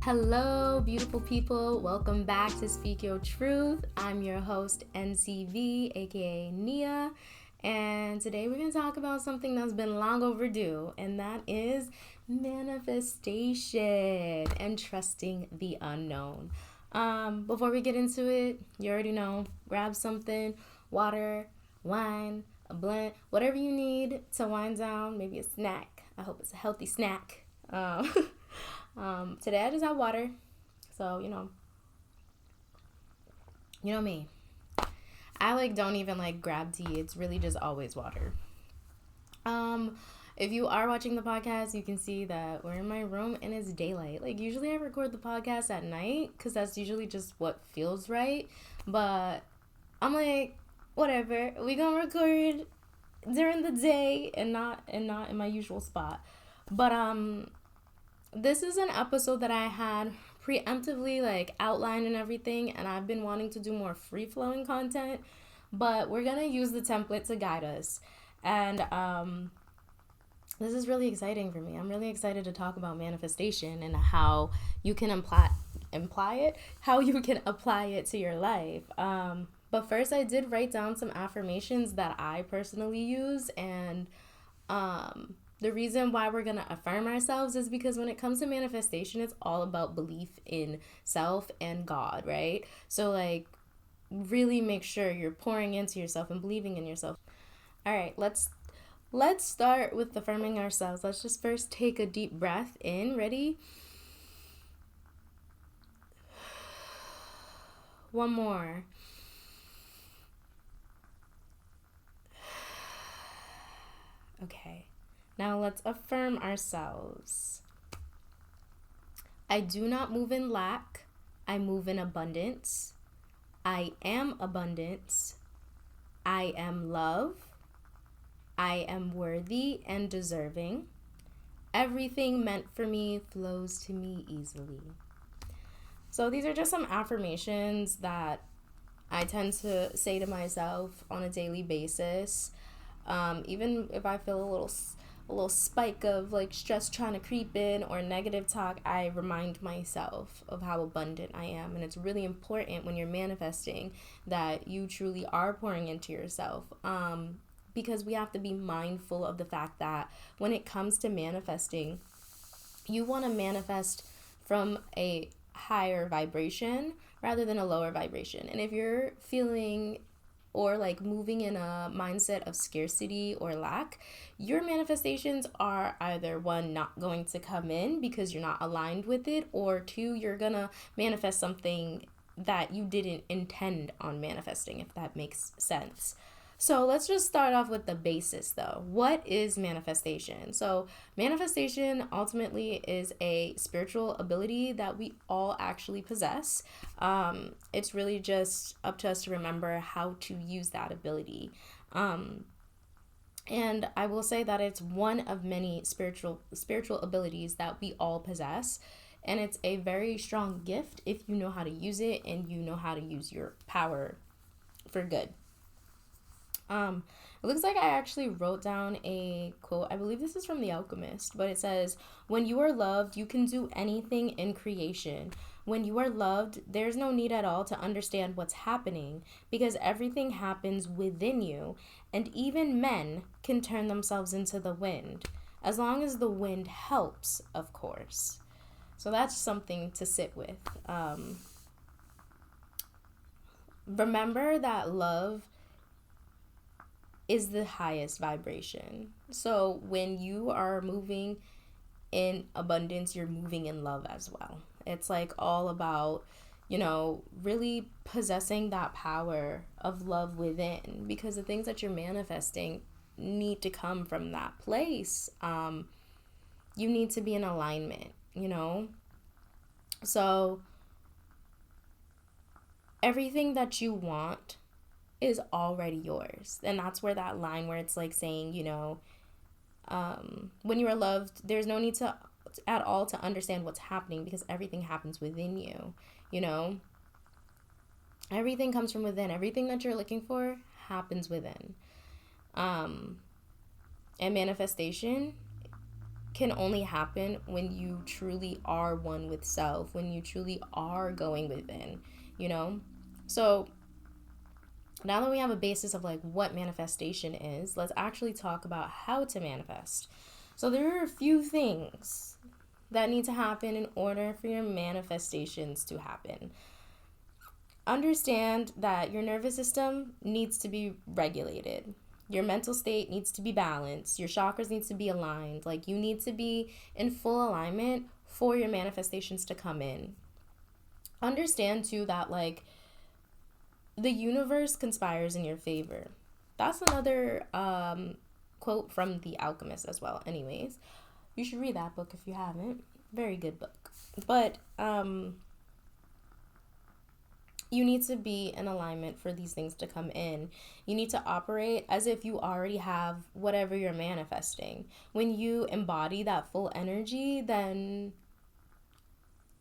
Hello, beautiful people. Welcome back to Speak Your Truth. I'm your host, NCV, aka Nia. And today we're going to talk about something that's been long overdue, and that is manifestation and trusting the unknown. Before we get into it, you already know, grab something, water, wine, a blend, whatever you need to wind down, maybe a snack. I hope it's a healthy snack. Today I just have water, so you know me. I don't even grab tea. It's really just always water. If you are watching the podcast, you can see that we're in my room and it's daylight. Usually I record the podcast at night because that's usually just what feels right. But I'm like, whatever. We gonna record during the day and not in my usual spot. But this is an episode that I had preemptively outlined and everything, and I've been wanting to do more free-flowing content, but we're gonna use the template to guide us. And this is really exciting for me. I'm really excited to talk about manifestation and how you can imply it, how you can apply it to your life. But first, I did write down some affirmations that I personally use, and the reason why we're going to affirm ourselves is because when it comes to manifestation, it's all about belief in self and God, right? So really make sure you're pouring into yourself and believing in yourself. All right, let's start with affirming ourselves. Let's just first take a deep breath in. Ready? One more. Okay. Now let's affirm ourselves. I do not move in lack. I move in abundance. I am abundance. I am love. I am worthy and deserving. Everything meant for me flows to me easily. So these are just some affirmations that I tend to say to myself on a daily basis. Even if I feel a little spike of stress trying to creep in or negative talk, I remind myself of how abundant I am. And it's really important when you're manifesting that you truly are pouring into yourself, because we have to be mindful of the fact that when it comes to manifesting, you want to manifest from a higher vibration rather than a lower vibration. And if you're feeling or moving in a mindset of scarcity or lack, your manifestations are either one, not going to come in because you're not aligned with it, or two, you're gonna manifest something that you didn't intend on manifesting, if that makes sense. So let's just start off with the basis though. What is manifestation? So manifestation ultimately is a spiritual ability that we all actually possess. It's really just up to us to remember how to use that ability. And I will say that it's one of many spiritual abilities that we all possess. And it's a very strong gift if you know how to use it and you know how to use your power for good. It looks like I actually wrote down a quote. I believe this is from The Alchemist, but it says, "When you are loved, you can do anything in creation. When you are loved, there's no need at all to understand what's happening because everything happens within you, and even men can turn themselves into the wind, as long as the wind helps, of course." So that's something to sit with. Remember that love is the highest vibration. So when you are moving in abundance, you're moving in love as well. It's all about, really possessing that power of love within, because the things that you're manifesting need to come from that place. You need to be in alignment, So everything that you want is already yours. And that's where that line where it's saying, when you are loved, there's no need to at all to understand what's happening because everything happens within you. Everything comes from within. Everything that you're looking for happens within. And manifestation can only happen when you truly are one with self, when you truly are going within, you know? So now that we have a basis of like what manifestation is, let's actually talk about how to manifest. So there are a few things that need to happen in order for your manifestations to happen. Understand that your nervous system needs to be regulated. Your mental state needs to be balanced. Your chakras needs to be aligned. Like, you need to be in full alignment for your manifestations to come in. Understand too that like the universe conspires in your favor. That's another quote from The Alchemist as well. Anyways, you should read that book if you haven't. Very good book. But you need to be in alignment for these things to come in. You need to operate as if you already have whatever you're manifesting. When you embody that full energy, then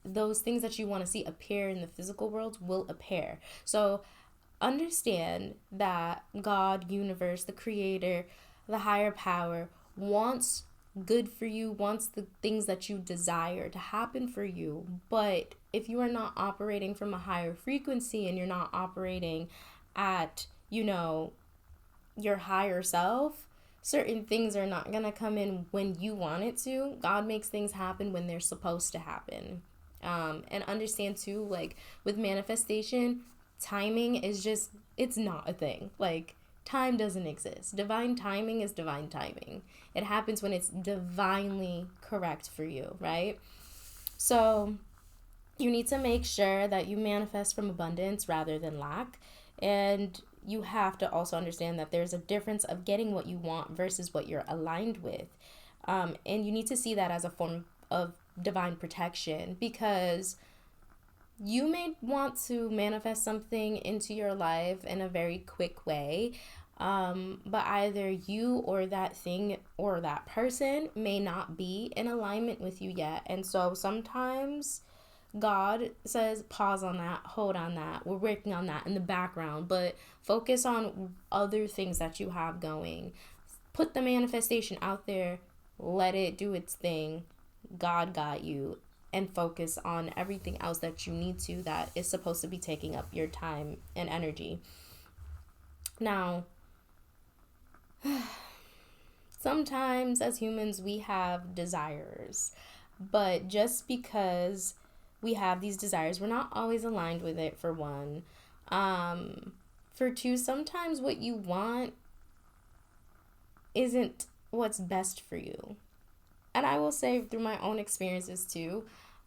those things that you want to see appear in the physical world will appear. So understand that God, universe, the creator, the higher power wants good for you, wants the things that you desire to happen for you. But if you are not operating from a higher frequency and you're not operating at, your higher self, certain things are not going to come in when you want it to. God makes things happen when they're supposed to happen. And understand too, like with manifestation, timing is just, it's not a thing. Like, time doesn't exist. Divine timing is divine timing. It happens when it's divinely correct for you, right? So you need to make sure that you manifest from abundance rather than lack. And you have to also understand that there's a difference of getting what you want versus what you're aligned with. And you need to see that as a form of divine protection, because you may want to manifest something into your life in a very quick way, but either you or that thing or that person may not be in alignment with you yet. And so sometimes God says, pause on that, hold on that. We're working on that in the background, but focus on other things that you have going. Put the manifestation out there, let it do its thing. God got you. And focus on everything else that you need to, that is supposed to be taking up your time and energy. Now, sometimes as humans, we have desires. But just because we have these desires, we're not always aligned with it, for one. For two, sometimes what you want isn't what's best for you. And I will say, through my own experiences too,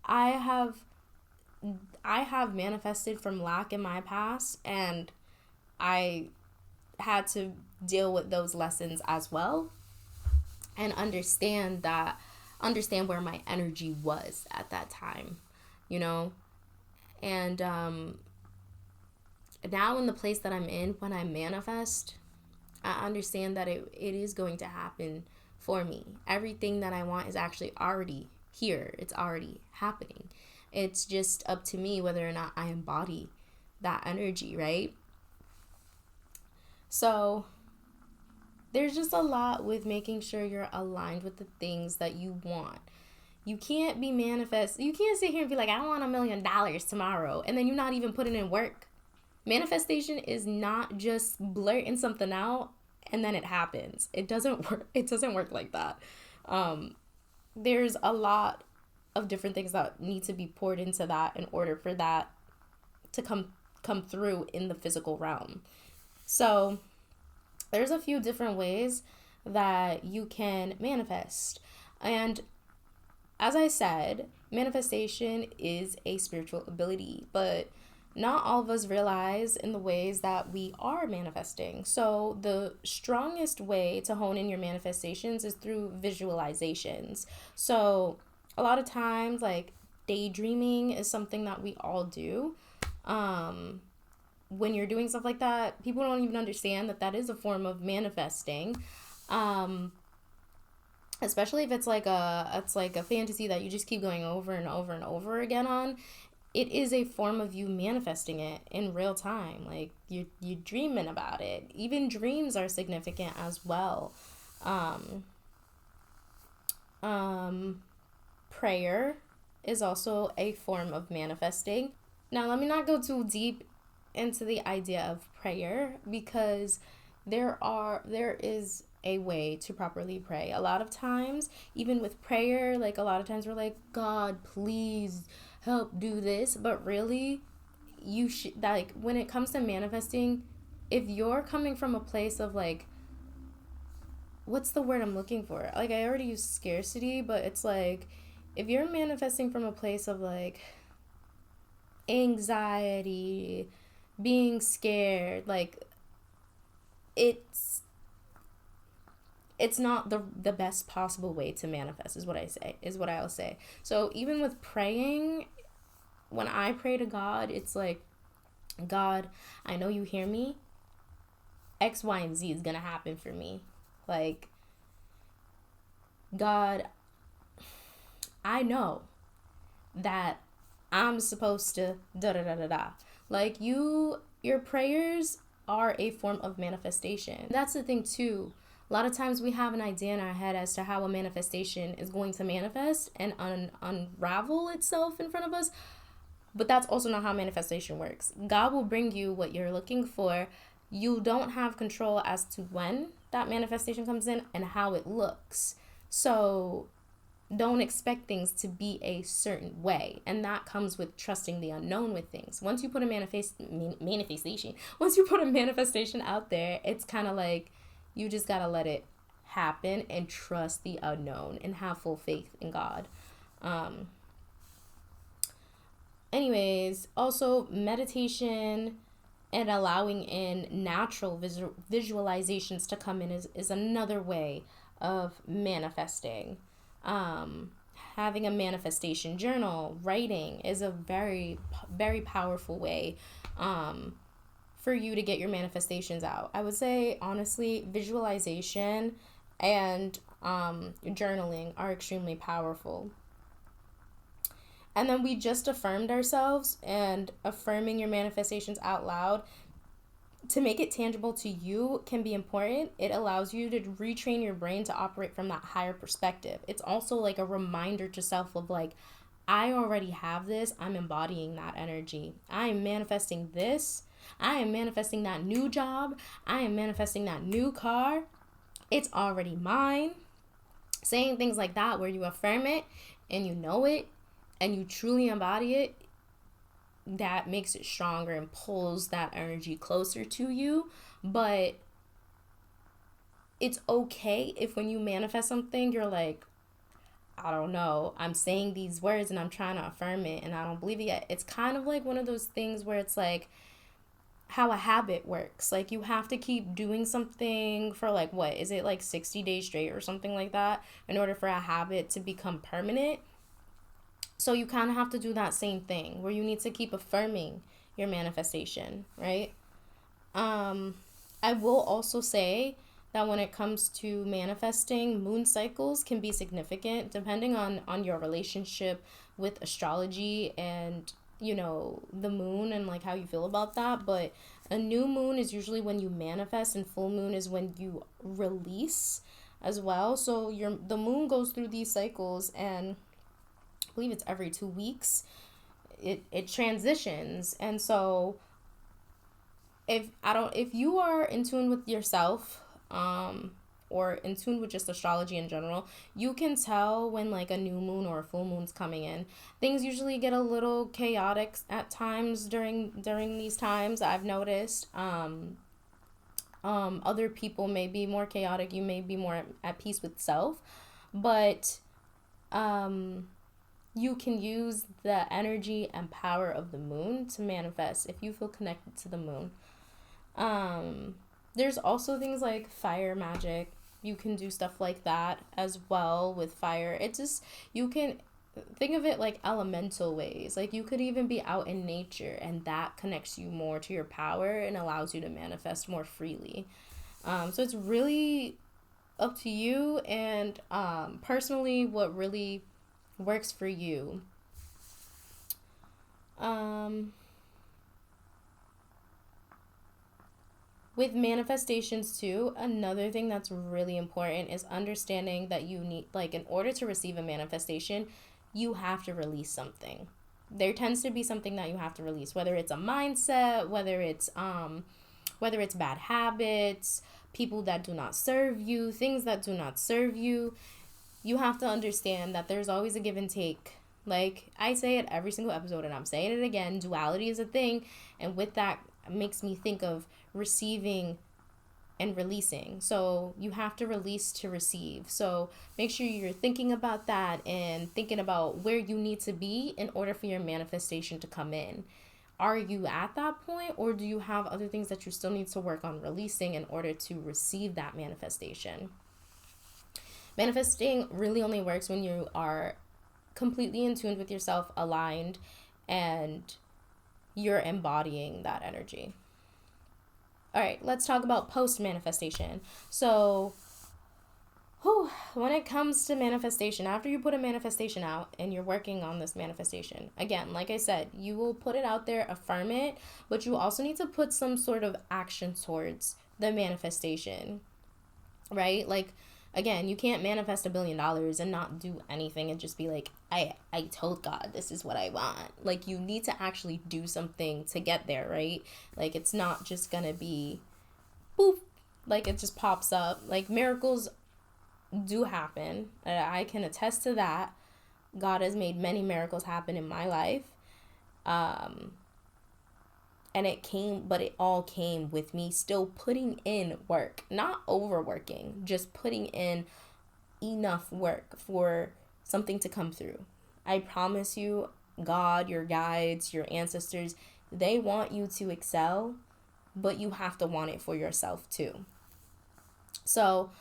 I have manifested from lack in my past, and I had to deal with those lessons as well, and understand where my energy was at that time, and now in the place that I'm in, when I manifest, I understand that it is going to happen for me. Everything that I want is actually already here. It's already happening. It's just up to me whether or not I embody that energy, right? So there's just a lot with making sure you're aligned with the things that you want. You can't be you can't sit here and be like, I want $1 million tomorrow, and then you're not even putting in work. Manifestation is not just blurting something out and then it happens. It doesn't work. It doesn't work like that. There's a lot of different things that need to be poured into that in order for that to come through in the physical realm. So there's a few different ways that you can manifest. And as I said, manifestation is a spiritual ability, but not all of us realize in the ways that we are manifesting. So the strongest way to hone in your manifestations is through visualizations. So a lot of times, like, daydreaming is something that we all do. When you're doing stuff like that, people don't even understand that is a form of manifesting. Especially if it's like a fantasy that you just keep going over and over and over again on. It is a form of you manifesting it in real time. Like, you dreaming about it. Even dreams are significant as well. Prayer is also a form of manifesting. Now, let me not go too deep into the idea of prayer, because there is a way to properly pray. A lot of times, even with prayer, like a lot of times we're like, God, please help do this. But really, you should, like, when it comes to manifesting, if you're coming from a place of like, what's the word I'm looking for? Like, I already used scarcity, but it's like, if you're manifesting from a place of like anxiety, being scared, like, it's not the best possible way to manifest, is what I'll say. So even with praying, when I pray to God, it's like, God, I know you hear me. X, Y, and Z is gonna happen for me. Like, God, I know that I'm supposed to da da da da da. Like, your prayers are a form of manifestation. That's the thing too. A lot of times we have an idea in our head as to how a manifestation is going to manifest and unravel itself in front of us. But that's also not how manifestation works. God will bring you what you're looking for. You don't have control as to when that manifestation comes in and how it looks. So don't expect things to be a certain way. And that comes with trusting the unknown with things. Once you put a manifestation out there, it's kind of like you just got to let it happen and trust the unknown and have full faith in God. Anyways, also meditation and allowing in natural visualizations to come in is another way of manifesting. Having a manifestation journal, writing is a very, very powerful way for you to get your manifestations out. I would say, honestly, visualization and journaling are extremely powerful. And then we just affirmed ourselves, and affirming your manifestations out loud to make it tangible to you can be important. It allows you to retrain your brain to operate from that higher perspective. It's also like a reminder to self of like, I already have this. I'm embodying that energy. I am manifesting this. I am manifesting that new job. I am manifesting that new car. It's already mine. Saying things like that where you affirm it and you know it and you truly embody it, that makes it stronger and pulls that energy closer to you. But it's okay if when you manifest something, you're like, I don't know, I'm saying these words and I'm trying to affirm it and I don't believe it yet. It's kind of like one of those things where it's like how a habit works. Like, you have to keep doing something for like, what is it, like 60 days straight or something like that in order for a habit to become permanent. So you kind of have to do that same thing where you need to keep affirming your manifestation, right? I will also say that when it comes to manifesting, moon cycles can be significant depending on your relationship with astrology and, you know, the moon and like how you feel about that. But a new moon is usually when you manifest, and full moon is when you release as well. So the moon goes through these cycles, and I believe it's every 2 weeks. It transitions. And so if you are in tune with yourself, or in tune with just astrology in general, you can tell when like a new moon or a full moon's coming in. Things usually get a little chaotic at times during these times, I've noticed. Other people may be more chaotic, you may be more at peace with self, but you can use the energy and power of the moon to manifest if you feel connected to the moon. There's also things like fire magic. You can do stuff like that as well with fire. It just, you can think of it like elemental ways. Like, you could even be out in nature, and that connects you more to your power and allows you to manifest more freely. So it's really up to you, and personally what really works for you. With manifestations too, another thing that's really important is understanding that you need, like, in order to receive a manifestation, you have to release something. There tends to be something that you have to release, whether it's a mindset, whether it's bad habits, people that do not serve you, things that do not serve you. You have to understand that there's always a give and take. Like I say it every single episode, and I'm saying it again, duality is a thing, and with that makes me think of receiving and releasing. So you have to release to receive. So make sure you're thinking about that and thinking about where you need to be in order for your manifestation to come in. Are you at that point, or do you have other things that you still need to work on releasing in order to receive that manifestation? Manifesting really only works when you are completely in tune with yourself, aligned, and you're embodying that energy. All right, let's talk about post manifestation. So, when it comes to manifestation, after you put a manifestation out and you're working on this manifestation, again, like I said, you will put it out there, affirm it, but you also need to put some sort of action towards the manifestation, right? Like, again, you can't manifest $1 billion and not do anything and just be like, I told God this is what I want. Like, you need to actually do something to get there, right? Like, it's not just gonna be boop, like it just pops up. Like, miracles do happen. I can attest to that. God has made many miracles happen in my life. And it all came with me still putting in work, not overworking, just putting in enough work for something to come through. I promise you, God, your guides, your ancestors, they want you to excel, but you have to want it for yourself too. So,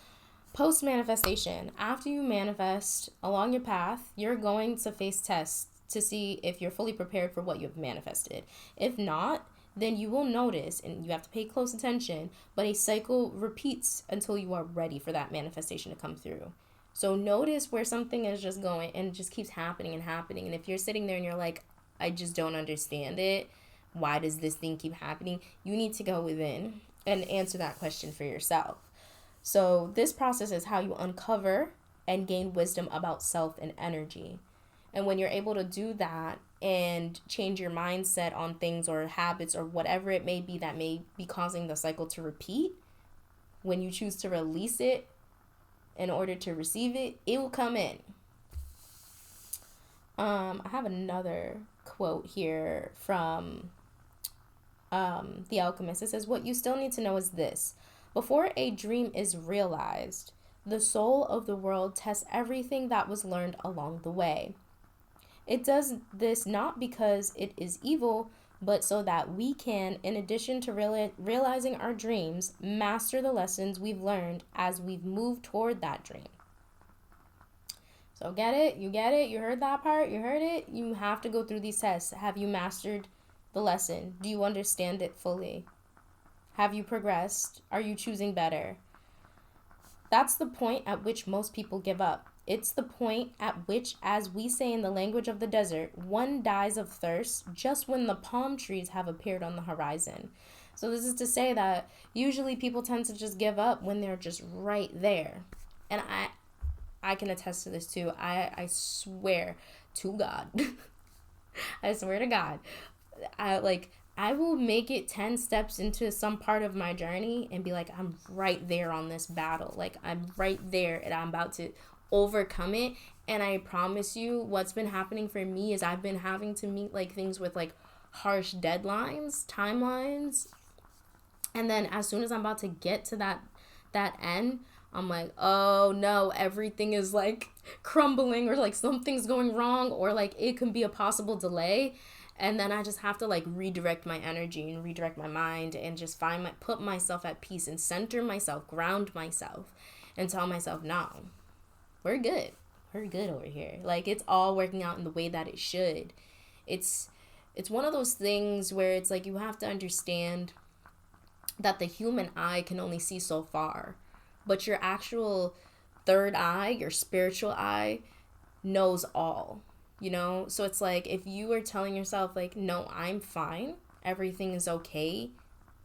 post manifestation, after you manifest along your path, you're going to face tests to see if you're fully prepared for what you've manifested. If not, then you will notice, and you have to pay close attention, but a cycle repeats until you are ready for that manifestation to come through. So notice where something is just going and it just keeps happening and happening. And if you're sitting there and you're like, I just don't understand it, why does this thing keep happening? You need to go within and answer that question for yourself. So this process is how you uncover and gain wisdom about self and energy. And when you're able to do that and change your mindset on things or habits or whatever it may be that may be causing the cycle to repeat, when you choose to release it in order to receive it, it will come in. I have another quote here from The Alchemist. It says, what you still need to know is this. Before a dream is realized, the soul of the world tests everything that was learned along the way. It does this not because it is evil, but so that we can, in addition to realizing our dreams, master the lessons we've learned as we've moved toward that dream. So get it? You get it? You heard that part? You heard it? You have to go through these tests. Have you mastered the lesson? Do you understand it fully? Have you progressed? Are you choosing better? That's the point at which most people give up. It's the point at which, as we say in the language of the desert, one dies of thirst just when the palm trees have appeared on the horizon. So this is to say that usually people tend to just give up when they're just right there. And I can attest to this too. I swear to God. I swear to God. I will make it 10 steps into some part of my journey and be like, I'm right there on this battle. Like, I'm right there and I'm about to overcome it. And I promise you, what's been happening for me is I've been having to meet like things with like harsh deadlines, timelines. And then as soon as I'm about to get to that end, I'm like, oh no, everything is like crumbling, or like something's going wrong, or like it can be a possible delay. And then I just have to like redirect my energy and redirect my mind and just put myself at peace and center myself, ground myself, and tell myself, no, we're good. We're good over here. Like, it's all working out in the way that it should. It's one of those things where it's like you have to understand that the human eye can only see so far, but your actual third eye, your spiritual eye, knows all. You know, so it's like if you are telling yourself like, no, I'm fine, everything is okay,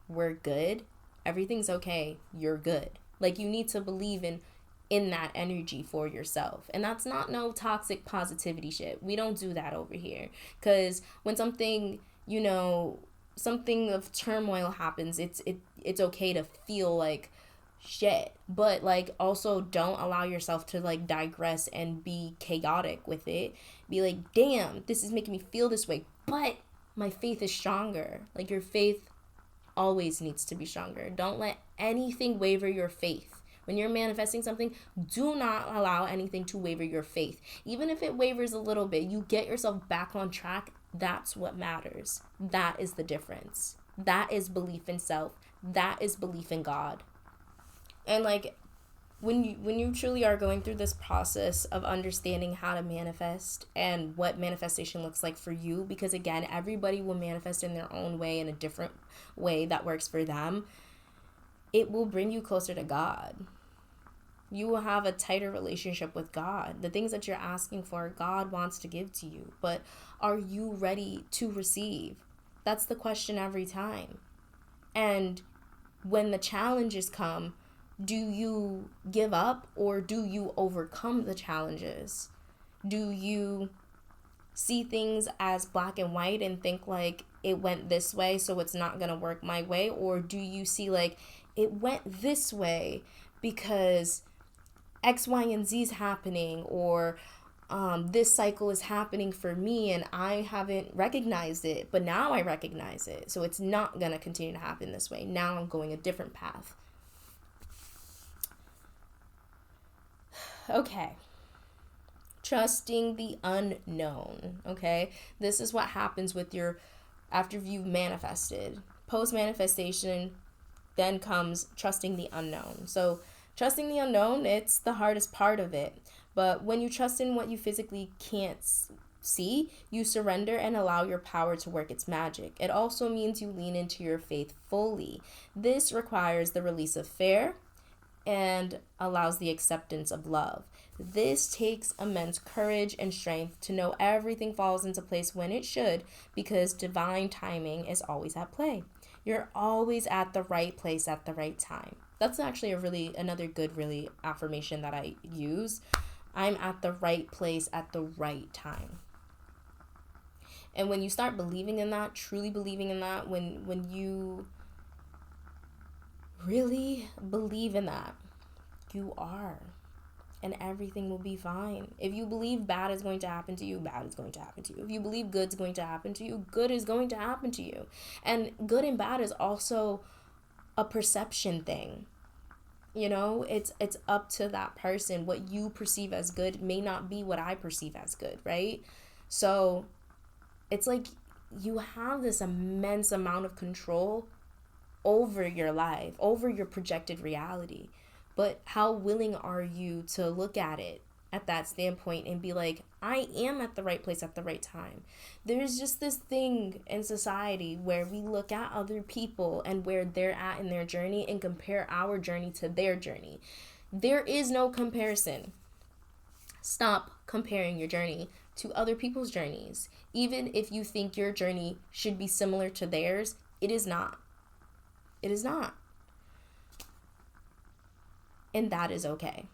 we're good, everything's okay, you're good. Like, you need to believe in that energy for yourself. And that's not no toxic positivity shit. We don't do that over here. Because when something, something of turmoil happens, it's okay to feel like shit, but like also don't allow yourself to like digress and be chaotic with it. Be like, damn, this is making me feel this way, but my faith is stronger. Like, your faith always needs to be stronger. Don't let anything waver your faith. When you're manifesting something, do not allow anything to waver your faith. Even if it wavers a little bit, you get yourself back on track. That's what matters. That is the difference. That is belief in self. That is belief in God. And like, when you truly are going through this process of understanding how to manifest and what manifestation looks like for you, because again, everybody will manifest in their own way, in a different way that works for them, it will bring you closer to God. You will have a tighter relationship with God. The things that you're asking for, God wants to give to you, but are you ready to receive? That's the question every time. And when the challenges come, do you give up or do you overcome the challenges? Do you see things as black and white and think like it went this way, so it's not going to work my way? Or do you see like it went this way because X, Y, and Z is happening, or this cycle is happening for me and I haven't recognized it, but now I recognize it. So it's not going to continue to happen this way. Now I'm going a different path. Okay. Trusting the unknown. Okay. This is what happens with after you've manifested. Post manifestation, then comes trusting the unknown. So trusting the unknown, it's the hardest part of it. But when you trust in what you physically can't see, you surrender and allow your power to work its magic. It also means you lean into your faith fully. This requires the release of fear and allows the acceptance of love. This takes immense courage and strength to know everything falls into place when it should, because divine timing is always at play. You're always at the right place at the right time. That's actually another good affirmation that I use. I'm at the right place at the right time. And when you start believing in that, truly believing in that, when you really believe in that, you are. And everything will be fine. If you believe bad is going to happen to you, bad is going to happen to you. If you believe good is going to happen to you, good is going to happen to you. And good and bad is also a perception thing. It's up to that person. What you perceive as good may not be what I perceive as good, right? So it's like you have this immense amount of control over your life, over your projected reality. But how willing are you to look at it at that standpoint and be like, I am at the right place at the right time? There's just this thing in society where we look at other people and where they're at in their journey and compare our journey to their journey. There is no comparison. Stop comparing your journey to other people's journeys. Even if you think your journey should be similar to theirs, it is not. It is not. And that is okay.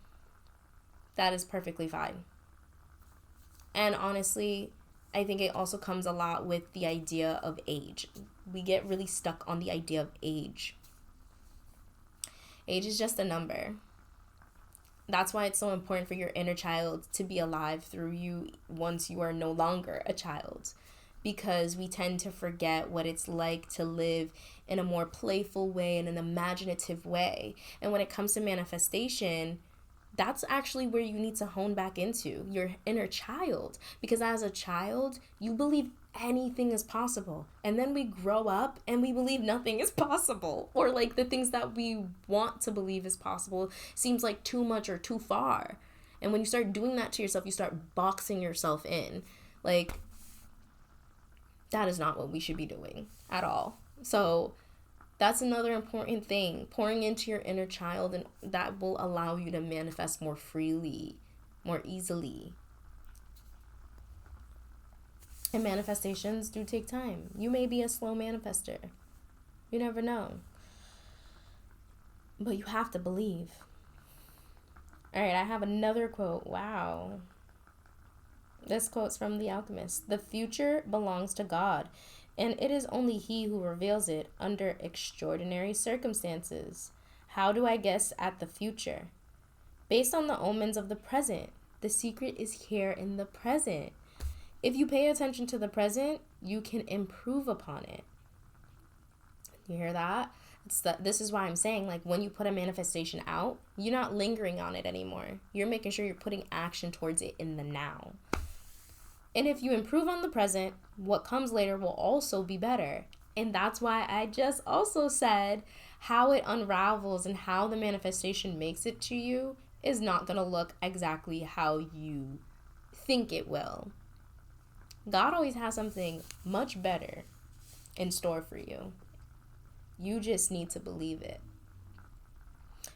That is perfectly fine. And honestly, I think it also comes a lot with the idea of age. We get really stuck on the idea of age. Age is just a number. That's why it's so important for your inner child to be alive through you once you are no longer a child. Because we tend to forget what it's like to live in a more playful way and an imaginative way. And when it comes to manifestation, that's actually where you need to hone back into your inner child. Because as a child, you believe anything is possible. And then we grow up and we believe nothing is possible. Or like the things that we want to believe is possible seems like too much or too far. And when you start doing that to yourself, you start boxing yourself in. Like, that is not what we should be doing at all. So that's another important thing, pouring into your inner child, and that will allow you to manifest more freely, more easily. And manifestations do take time. You may be a slow manifester. You never know. But you have to believe. All right, I have another quote. Wow. This quote's from The Alchemist. The future belongs to God, and it is only He who reveals it under extraordinary circumstances. How do I guess at the future? Based on the omens of the present. The secret is here in the present. If you pay attention to the present, you can improve upon it. You hear that? This is why I'm saying, like, when you put a manifestation out, you're not lingering on it anymore. You're making sure you're putting action towards it in the now. And if you improve on the present, what comes later will also be better. And that's why I just also said how it unravels and how the manifestation makes it to you is not going to look exactly how you think it will. God always has something much better in store for you. You just need to believe it.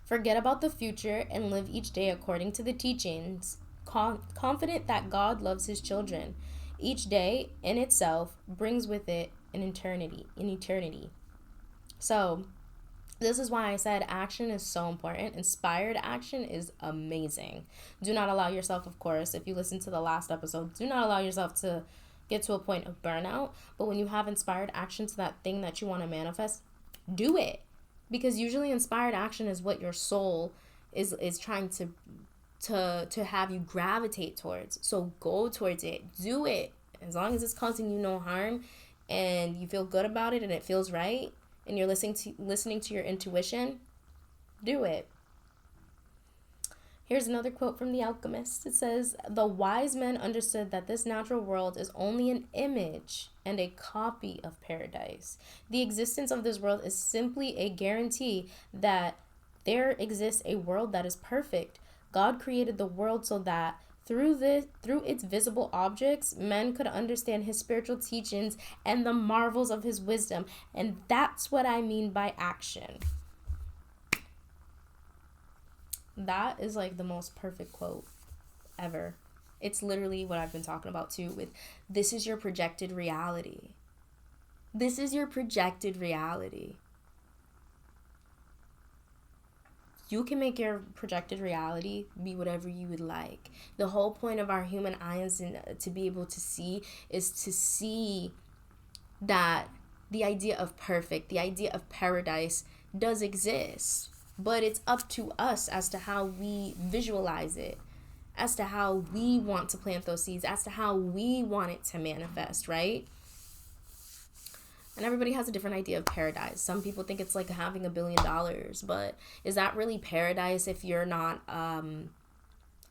Forget about the future and live each day according to the teachings, confident that God loves His children. Each day in itself brings with it an eternity. So, this is why I said action is so important. Inspired action is amazing. Do not allow yourself, of course, if you listen to the last episode, do not allow yourself to get to a point of burnout. But when you have inspired action to that thing that you want to manifest, do it. Because usually inspired action is what your soul is trying to have you gravitate towards. So go towards it. Do it. As long as it's causing you no harm and you feel good about it and it feels right and you're listening to your intuition, do it. Here's another quote from The Alchemist. It says, "The wise men understood that this natural world is only an image and a copy of paradise. The existence of this world is simply a guarantee that there exists a world that is perfect. God created the world so that through its visible objects, men could understand His spiritual teachings and the marvels of His wisdom." And that's what I mean by action. That is like the most perfect quote ever. It's literally what I've been talking about too with this is your projected reality. This is your projected reality. You can make your projected reality be whatever you would like. The whole point of our human eyes and to be able to see is to see that the idea of perfect, the idea of paradise does exist. But it's up to us as to how we visualize it, as to how we want to plant those seeds, as to how we want it to manifest, right? And everybody has a different idea of paradise. Some people think it's like having $1 billion, but is that really paradise if you're not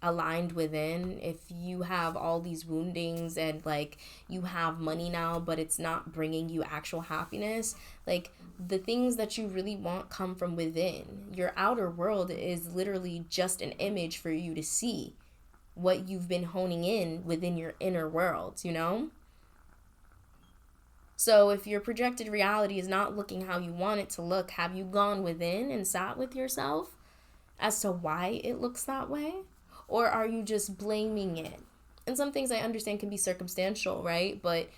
aligned within? If you have all these woundings and like you have money now, but it's not bringing you actual happiness? Like the things that you really want come from within. Your outer world is literally just an image for you to see what you've been honing in within your inner world, you know? So if your projected reality is not looking how you want it to look, have you gone within and sat with yourself as to why it looks that way? Or are you just blaming it? And some things I understand can be circumstantial, right? But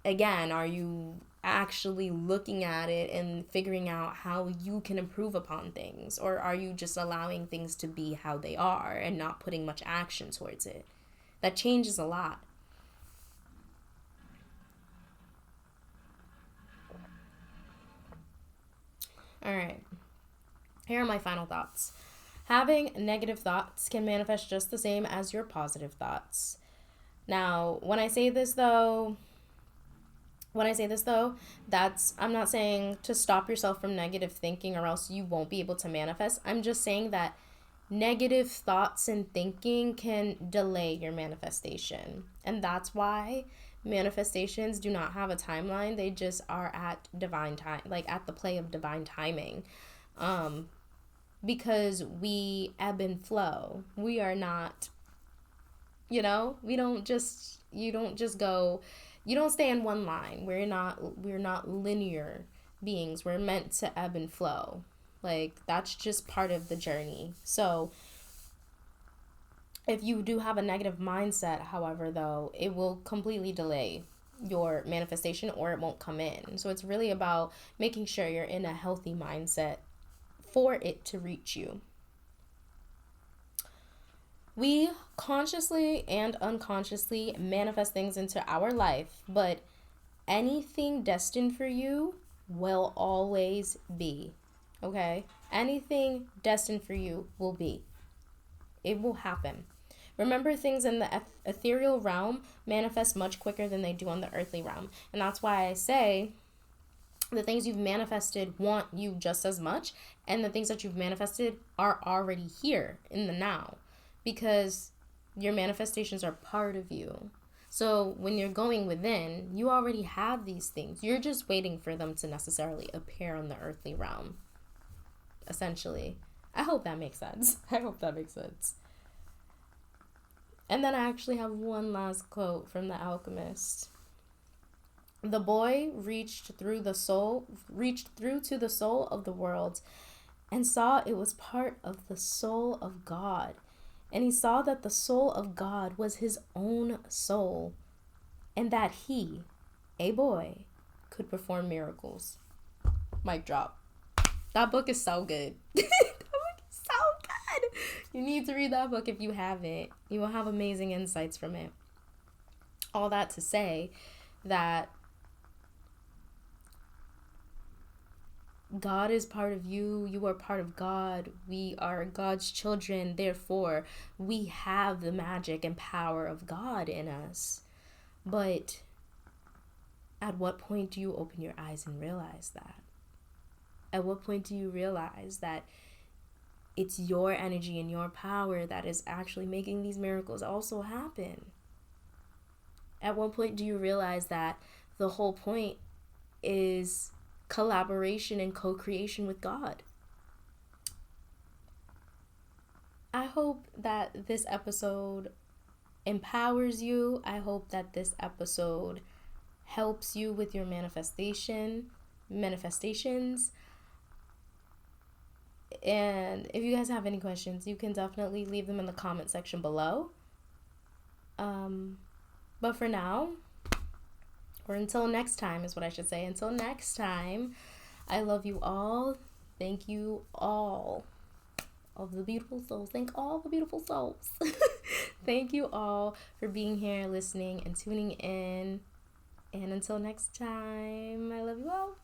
again, are you actually looking at it and figuring out how you can improve upon things? Or are you just allowing things to be how they are and not putting much action towards it? That changes a lot. All right. Here are my final thoughts. Having negative thoughts can manifest just the same as your positive thoughts. Now, when I say this though, I'm not saying to stop yourself from negative thinking or else you won't be able to manifest. I'm just saying that negative thoughts and thinking can delay your manifestation. And that's why manifestations do not have a timeline. They just are at divine time, like at the play of divine timing. Because we ebb and flow. We are not, you don't stay in one line. We're not linear beings. We're meant to ebb and flow. Like that's just part of the journey. So if you do have a negative mindset, however, though, it will completely delay your manifestation or it won't come in. So it's really about making sure you're in a healthy mindset for it to reach you. We consciously and unconsciously manifest things into our life, but anything destined for you will always be. Okay? Anything destined for you will be. It will happen. Remember, things in the ethereal realm manifest much quicker than they do on the earthly realm. And that's why I say the things you've manifested want you just as much, and the things that you've manifested are already here in the now, because your manifestations are part of you. So when you're going within, you already have these things. You're just waiting for them to necessarily appear on the earthly realm, essentially. I hope that makes sense. And then I actually have one last quote from The Alchemist. The boy reached through to the soul of the world and saw it was part of the soul of God. And he saw that the soul of God was his own soul, and that he, a boy, could perform miracles. Mic drop. That book is so good. You need to read that book if you haven't. You will have amazing insights from it. All that to say that God is part of you. You are part of God. We are God's children. Therefore, we have the magic and power of God in us. But at what point do you open your eyes and realize that? At what point do you realize that it's your energy and your power that is actually making these miracles also happen? At what point do you realize that the whole point is collaboration and co-creation with God? I hope that this episode empowers you. I hope that this episode helps you with your manifestations. And if you guys have any questions, you can definitely leave them in the comment section below. But for now, or until next time is what I should say. Until next time, I love you all. Thank you all of the beautiful souls. Thank all the beautiful souls. Thank you all for being here, listening, and tuning in. And until next time, I love you all.